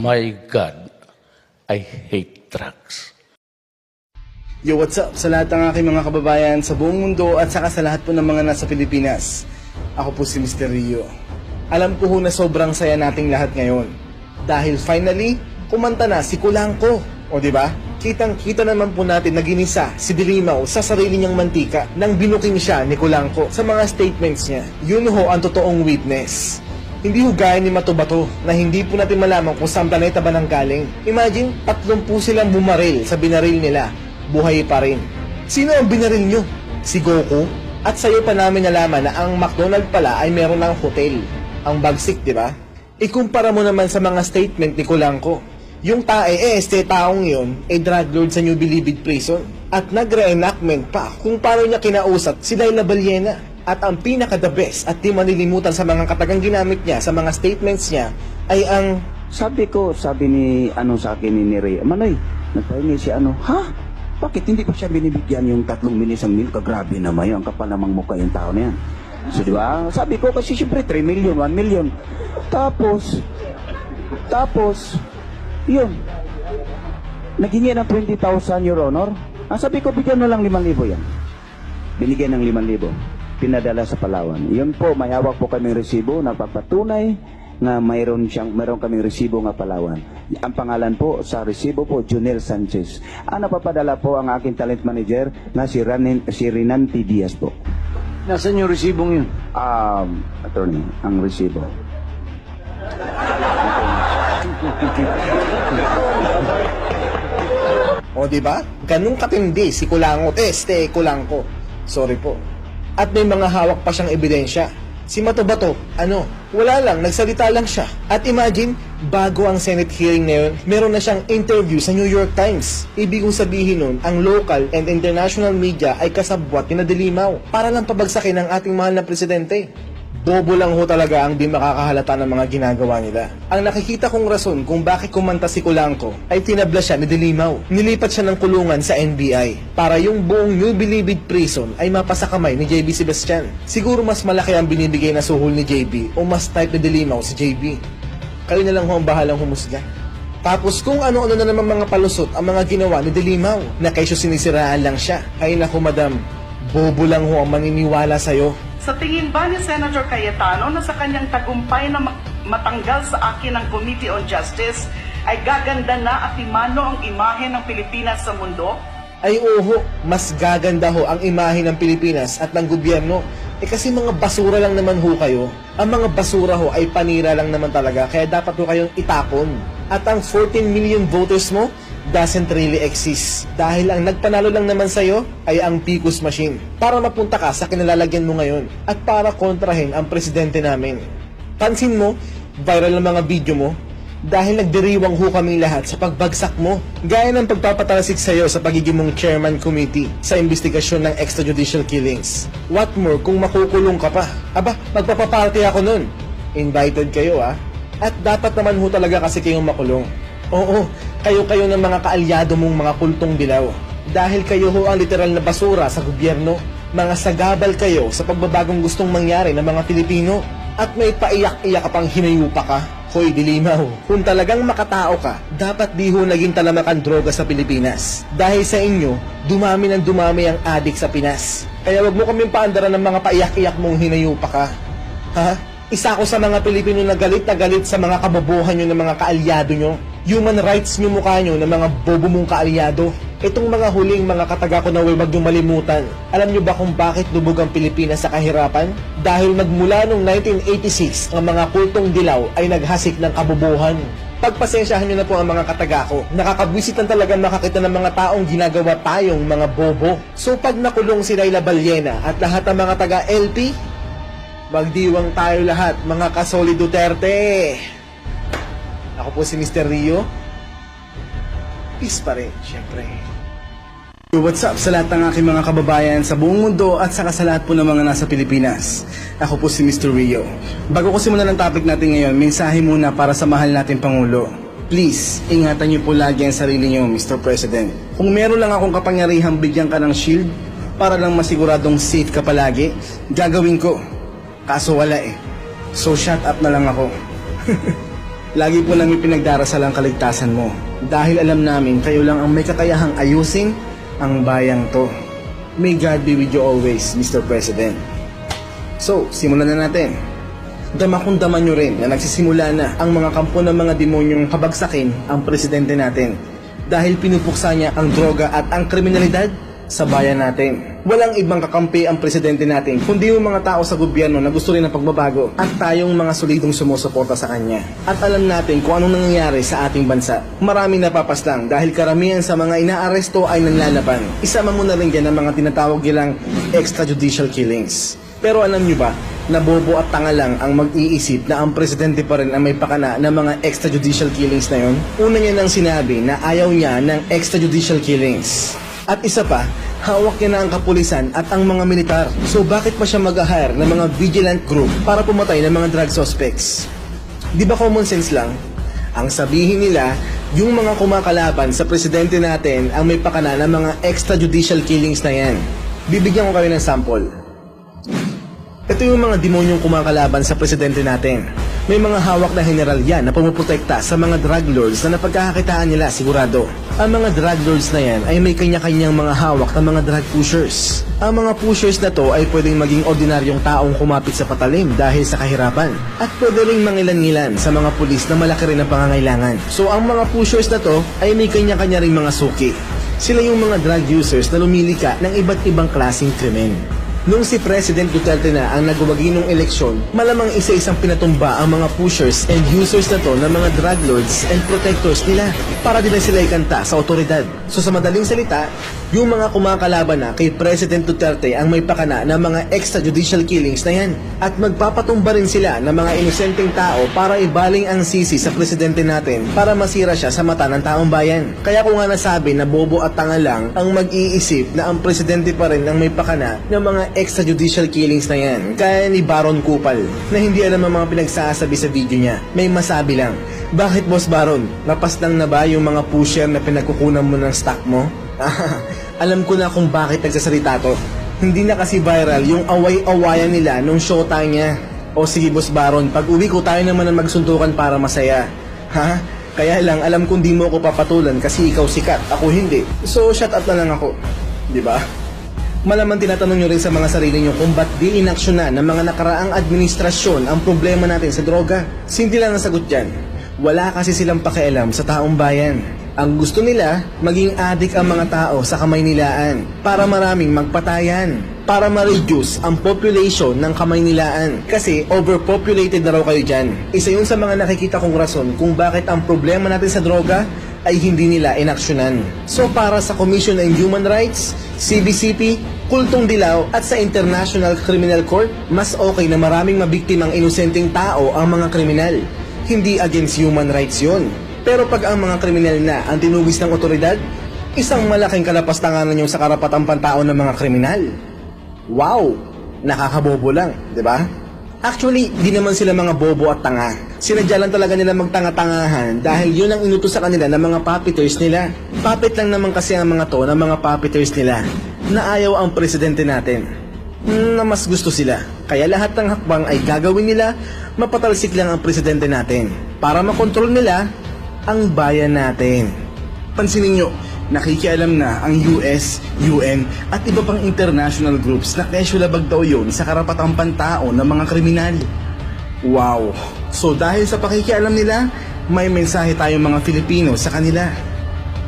My God, I hate drugs. Yo, what's up sa lahat ng aking mga kababayan sa buong mundo at saka sa lahat po ng mga nasa Pilipinas. Ako po si Mr. Rio. Alam ko ho na sobrang saya nating lahat ngayon. Dahil finally, kumanta na si Kulangko. O diba? Kitang-kita naman po natin na ginisa si Dilimaw sa sarili niyang mantika nang binuking siya ni Kulangko sa mga statements niya. Yun ho ang totoong witness. Hindi ho gaya ni Matubato na hindi po natin malaman kung saan planeta ba nang galing. Imagine, 30 silang bumaril sa binaril nila. Buhay pa rin. Sino ang binaril nyo? Si Goku? At sa'yo pa namin nalaman na ang McDonald pala ay meron ng hotel. Ang bagsik, di ba? Ikumpara mo naman sa mga statement ni Kulangko. Yung taong yun ay drug lord sa New Bilibid Prison. At nag-reenactment pa kung paano niya kinausap si Laila Baliena. At ang pinaka-the best at di manilimutan sa mga katagang ginamit niya sa mga statements niya ay ang... Sabi ni sa akin ni Ray, Manoy, nagpahingi si ha? Bakit hindi pa siya binibigyan yung 3 milisang mil? Kagrabe naman yun, ang kapal namang mukha yung tao na yan. So di ba? Sabi ko kasi siyempre 3 million, 1 million. Tapos, yun. Naghingi ng 20,000, Your Honor. Sabi ko, bigyan mo lang 5,000 yan. Binigyan ng 5,000. Pinadala sa Palawan. Yun po, may hawak po kaming resibo na pagpatunay na mayroon kaming resibo nga Palawan. Ang pangalan po sa resibo po, Junel Sanchez. Ang napapadala po ang aking talent manager na si Renanti Diaz po. Nasaan yung resibong yun? Attorney, ang resibo. O diba? Ganun katindi si Kulangko. Kulangko. Sorry po. At may mga hawak pa siyang ebidensya. Si Matubato, wala lang, nagsalita lang siya. At imagine, bago ang Senate hearing na yun, meron na siyang interview sa New York Times. Ibig kong sabihin nun, ang local and international media ay kasabwat ni Dilimaw para lang pabagsakin ang ating mahal na presidente. Bobo lang ho talaga ang di makakahalata ng mga ginagawa nila. Ang nakikita kong rason kung bakit kumanta si Kulangko ay tinabla siya ni Dilimaw. Nilipat siya ng kulungan sa NBI para yung buong New Bilibid Prison ay mapasakamay ni JB Sebastian. Siguro mas malaki ang binibigay na suhol ni JB o mas type ni Dilimaw si JB. Kayo na lang ho ang bahalang humusga. Tapos kung ano-ano na naman mga palusot ang mga ginawa ni Dilimaw na kaysyo sinisiraan lang siya. Ay naku madam, bobo lang ho ang maniniwala sa'yo. Sa tingin ba ni Senator Cayetano na sa kanyang tagumpay na matanggal sa akin ng Committee on Justice ay gaganda na at imano ang imahe ng Pilipinas sa mundo? Ay oho, mas gaganda ho ang imahe ng Pilipinas at ng gobyerno. Kasi mga basura lang naman ho kayo. Ang mga basura ho ay panira lang naman talaga kaya dapat ho kayong itapon. At ang 14 million voters mo doesn't really exist. Dahil ang nagpanalo lang naman sa'yo ay ang PCOS machine. Para mapunta ka sa kinalalagyan mo ngayon at para kontrahin ang presidente namin. Pansin mo, viral ang mga video mo dahil nagdiriwang ho kaming lahat sa pagbagsak mo. Gaya ng pagpapatalsik sa'yo sa pagiging mong chairman committee sa investigasyon ng extrajudicial killings. What more kung makukulong ka pa? Aba, magpapaparty ako nun. Invited kayo At dapat naman ho talaga kasi kayong makulong. Oo, kayo ng mga kaalyado mong mga kultong dilaw. Dahil kayo ho ang literal na basura sa gobyerno. Mga sagabal kayo sa pagbabagong gustong mangyari ng mga Pilipino. At may paiyak-iyak ka pang hinayupa ka. Hoy Dilimaw, kung talagang makatao ka, dapat di ho naging talamakan droga sa Pilipinas. Dahil sa inyo, dumami ang adik sa Pinas. Kaya wag mo kaming paandaran ng mga paiyak-iyak mong hinayupa ka. Ha? Isa ako sa mga Pilipino na galit sa mga kabobohan nyo ng mga kaalyado nyo. Human rights nyo mukha nyo ng mga bobo mong kaalyado. Itong mga huling mga kataga ko na wag nyo malimutan. Alam nyo ba kung bakit lubog ang Pilipinas sa kahirapan? Dahil magmula noong 1986, ang mga kultong dilaw ay naghasik ng kabobohan. Pagpasensyahan nyo na po ang mga kataga ko. Nakakabwisit lang talaga makakita ng mga taong ginagawa tayong mga bobo. So pag nakulong si Laila Baliena at lahat ng mga taga-LP, magdiwang tayo lahat, mga kasoli Duterte. Ako po si Mr. Rio. Peace pa rin, syempre. What's up sa lahat ng aking mga kababayan sa buong mundo at saka sa lahat po ng mga nasa Pilipinas. Ako po si Mr. Rio. Bago ko simulan ang topic natin ngayon, mensahe muna para sa mahal nating Pangulo. Please, ingatan niyo po lagi ang sarili niyo, Mr. President. Kung meron lang akong kapangyarihang bigyan ka ng shield para lang masiguradong safe ka palagi, gagawin ko. Kaso wala So shut up na lang ako. Lagi po namin pinagdarasal ang kaligtasan mo dahil alam namin kayo lang ang may kakayahang ayusin ang bayang to. May God be with you always, Mr. President. So, simulan na natin. Damakong-dama nyo rin na nagsisimula na ang mga kampo ng mga demonyong kabagsakin ang presidente natin dahil pinupuksa niya ang droga at ang kriminalidad sa bayan natin. Walang ibang kakampi ang presidente natin kundi yung mga tao sa gobyerno na gusto rin ng pagbabago at tayong mga solidong sumusuporta sa kanya. At alam natin kung anong nangyayari sa ating bansa. Maraming napapaslang dahil karamihan sa mga inaaresto ay nanlalaban. Isama mo na rin dyan ang mga tinatawag nilang extrajudicial killings. Pero alam nyo ba na bobo at tanga lang ang mag-iisip na ang presidente pa rin ang may pakana ng mga extrajudicial killings na yon? Una niya nang sinabi na ayaw niya ng extrajudicial killings. At isa pa, hawak niya na ang kapulisan at ang mga militar. So bakit pa siya mag-hire ng mga vigilant group para pumatay ng mga drug suspects? Di ba common sense lang? Ang sabihin nila, yung mga kumakalaban sa presidente natin ang may pakana ng mga extrajudicial killings na yan. Bibigyan ko kayo ng sample. Ito yung mga demonyong kumakalaban sa presidente natin. May mga hawak na general yan na pumuprotekta sa mga drug lords na napagkakakitaan nila sigurado. Ang mga drug lords na yan ay may kanya-kanyang mga hawak na mga drug pushers. Ang mga pushers na to ay pwedeng maging ordinaryong taong kumapit sa patalim dahil sa kahirapan. At pwede ring mangilan-ngilan sa mga pulis na malaki rin ang pangangailangan. So ang mga pushers na to ay may kanya-kanya ring mga suki. Sila yung mga drug users na lumilika ng iba't ibang klaseng krimen. Nung si President Duterte na ang nagwagi ng eleksyon, malamang isa-isang pinatumba ang mga pushers and users na to ng mga drug lords and protectors nila para din na sila ikanta sa otoridad. So sa madaling salita, yung mga kumakalaban na kay President Duterte ang may pakana ng mga extrajudicial killings na yan. At magpapatumba rin sila ng mga inosenteng tao para ibaling ang sisi sa presidente natin para masira siya sa mata ng taong bayan. Kaya ko nga nasabi na bobo at tanga lang ang mag-iisip na ang presidente pa rin ang may pakana ng mga extrajudicial killings na yan. Kaya ni Baron Kupal na hindi alam ang mga pinagsasabi sa video niya. May masabi lang, bakit Boss Baron? Napaslang na ba yung mga pusher na pinagkukunan mo ng stock mo? Alam ko na kung bakit nagsasalita to. Hindi na kasi viral yung away-awayan nila nung showtime niya. O sige Boss Baron, pag uwi ko tayo naman ang magsuntukan para masaya. Ha? Kaya lang alam kong di mo ako papatulan kasi ikaw sikat, ako hindi. So shut up na lang ako. Diba? Malamang tinatanong nyo rin sa mga sarili nyo kung ba't di inaksyonan ng mga nakaraang administrasyon ang problema natin sa droga. Simple lang ang sagot dyan. Wala kasi silang pakialam sa taong bayan. Ang gusto nila, maging adik ang mga tao sa Kamaynilaan para maraming magpatayan. Para ma-reduce ang population ng Kamaynilaan. Kasi overpopulated na raw kayo dyan. Isa yun sa mga nakikita kong rason kung bakit ang problema natin sa droga ay hindi nila inaksyonan. So para sa Commission on Human Rights, CBCP, Kultong Dilaw at sa International Criminal Court, mas okay na maraming mabiktimang inosenteng tao ang mga kriminal. Hindi against human rights yun. Pero pag ang mga kriminal na ang tinugis ng otoridad, isang malaking kalapastanganan yung sa karapatang pantao ng mga kriminal. Wow! Nakakabobo lang, di ba? Actually, di naman sila mga bobo at tanga. Sinadya lang talaga nila magtanga-tangahan dahil yun ang inutos sa kanila ng mga puppeteers nila. Puppet lang naman kasi ang mga to ng mga puppeteers nila na ayaw ang presidente natin. Na mas gusto sila. Kaya lahat ng hakbang ay gagawin nila, mapatalsik lang ang presidente natin para makontrol nila ang bayan natin. Pansinin nyo, nakikialam na ang US, UN at iba pang international groups na kesyolabag daw yun sa karapatang pantao ng mga kriminal. Wow! So dahil sa pakikialam nila, may mensahe tayong mga Filipino sa kanila.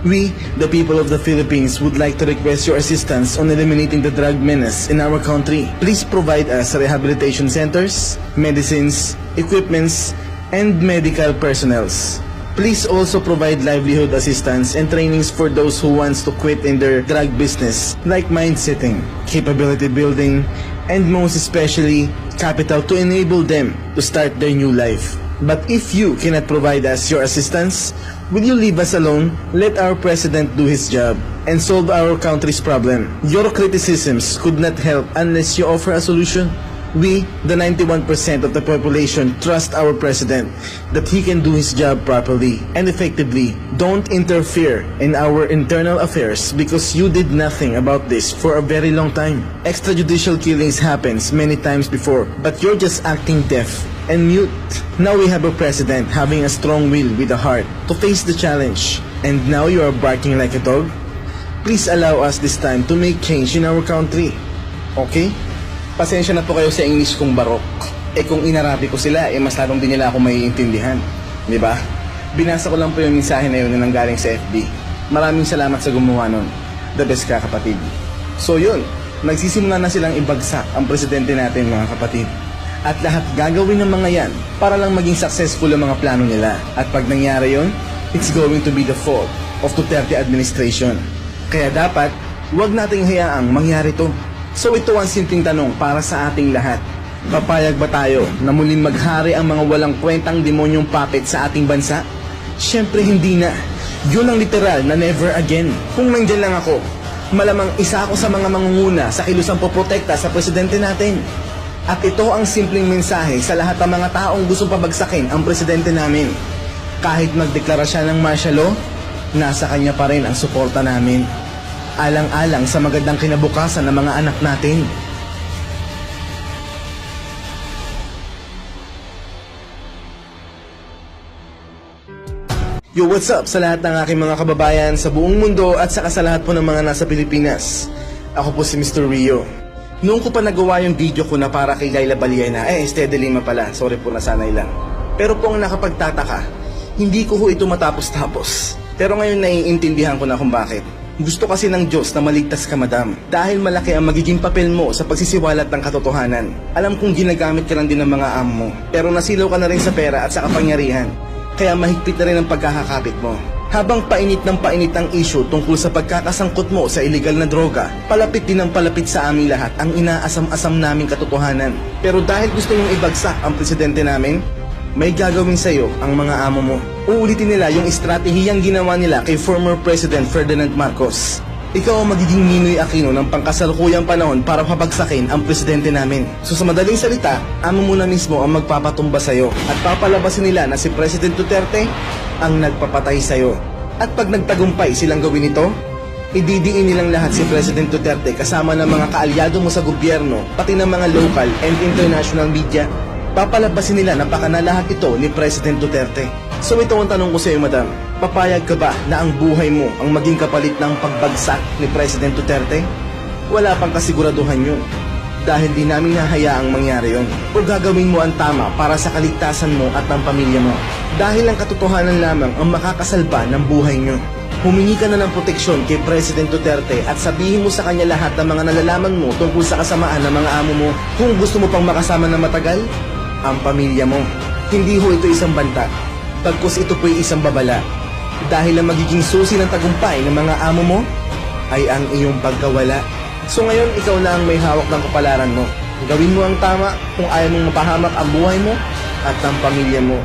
We, the people of the Philippines, would like to request your assistance on eliminating the drug menace in our country. Please provide us rehabilitation centers, medicines, equipments, and medical personnels. Please also provide livelihood assistance and trainings for those who wants to quit in their drug business, like mind-setting, capability building, and most especially, capital to enable them to start their new life. But if you cannot provide us your assistance, will you leave us alone? Let our president do his job and solve our country's problem. Your criticisms could not help unless you offer a solution. We, the 91% of the population, trust our president that he can do his job properly and effectively. Don't interfere in our internal affairs because you did nothing about this for a very long time. Extrajudicial killings happens many times before, but you're just acting deaf and mute. Now we have a president having a strong will with a heart to face the challenge. And now you are barking like a dog? Please allow us this time to make change in our country. Okay? Pasensya na po kayo sa English kong barok. Kung inarabi ko sila, mas lalong din nila ako maiintindihan. Di ba? Binasa ko lang po yung mensahe na yun na nanggaling sa FB. Maraming salamat sa gumawa nun. The best ka, kapatid. So yun, nagsisimula na silang ibagsak ang presidente natin, mga kapatid. At lahat gagawin ng mga yan para lang maging successful ang mga plano nila. At pag nangyari yun, it's going to be the fault of Duterte administration. Kaya dapat, huwag nating hayaang mangyari to. So ito ang simpleng tanong para sa ating lahat. Papayag ba tayo na muling maghari ang mga walang kwentang demonyong puppet sa ating bansa? Siyempre hindi na. Yun ang literal na never again. Kung nandyan lang ako, malamang isa ako sa mga mangunguna sa kilusang poprotekta sa presidente natin. At ito ang simpleng mensahe sa lahat ng mga taong gustong pabagsakin ang presidente namin. Kahit magdeklara siya ng martial law, nasa kanya pa rin ang suporta namin. Alang-alang sa magandang kinabukasan ng mga anak natin. Yo, what's up sa lahat ng aking mga kababayan sa buong mundo at saka sa lahat po ng mga nasa Pilipinas. Ako po si Mr. Rio. Noong ko pa nagawa yung video ko na para kay Laila Baliena, Steady Lima pala, sorry po nasanay lang. Pero po ang nakapagtataka, hindi ko ho ito matapos-tapos. Pero ngayon naiintindihan ko na kung bakit. Gusto kasi ng Diyos na maligtas ka, madam. Dahil malaki ang magiging papel mo sa pagsisiwalat ng katotohanan. Alam kong ginagamit ka lang din ng mga amo mo. Pero nasilaw ka na rin sa pera at sa kapangyarihan. Kaya mahigpit na rin ang pagkakakapit mo. Habang painit ng painit ang issue tungkol sa pagkakasangkot mo sa illegal na droga, palapit din ang palapit sa aming lahat ang inaasam-asam naming katotohanan. Pero dahil gusto mong ibagsak ang presidente namin, may gagawin sa'yo ang mga amo mo. Uulitin nila yung estratehiyang ginawa nila kay former President Ferdinand Marcos. Ikaw ang magiging Ninoy Aquino ng pangkasalukuyang panahon para pabagsakin ang presidente namin. So sa madaling salita, amo mo na mismo ang magpapatumba sa'yo at papalabasin nila na si President Duterte ang nagpapatay sa'yo. At pag nagtagumpay silang gawin ito, ididiin nilang lahat si President Duterte kasama ng mga kaalyado mo sa gobyerno, pati ng mga local and international media. Papalabasin nila na baka na lahat ito ni President Duterte. So ito ang tanong ko sa iyo, madam. Papayag ka ba na ang buhay mo ang maging kapalit ng pagbagsak ni President Duterte? Wala pang kasiguraduhan yun. Dahil di namin hahayaang mangyari yun. O gagawin mo ang tama para sa kaligtasan mo at ng pamilya mo. Dahil ang katotohanan lamang ang makakasalba ng buhay nyo. Humingi ka na ng proteksyon kay President Duterte at sabihin mo sa kanya lahat ng mga nalalaman mo tungkol sa kasamaan ng mga amo mo. Kung gusto mo pang makasama na matagal, ang pamilya mo. Hindi ho ito isang banta, pagkus ito po'y isang babala. Dahil ang magiging susi ng tagumpay ng mga amo mo ay ang iyong pagkawala. So ngayon, ikaw na ang may hawak ng kapalaran mo. Gawin mo ang tama kung ayaw mong mapahamak ang buhay mo at ang pamilya mo.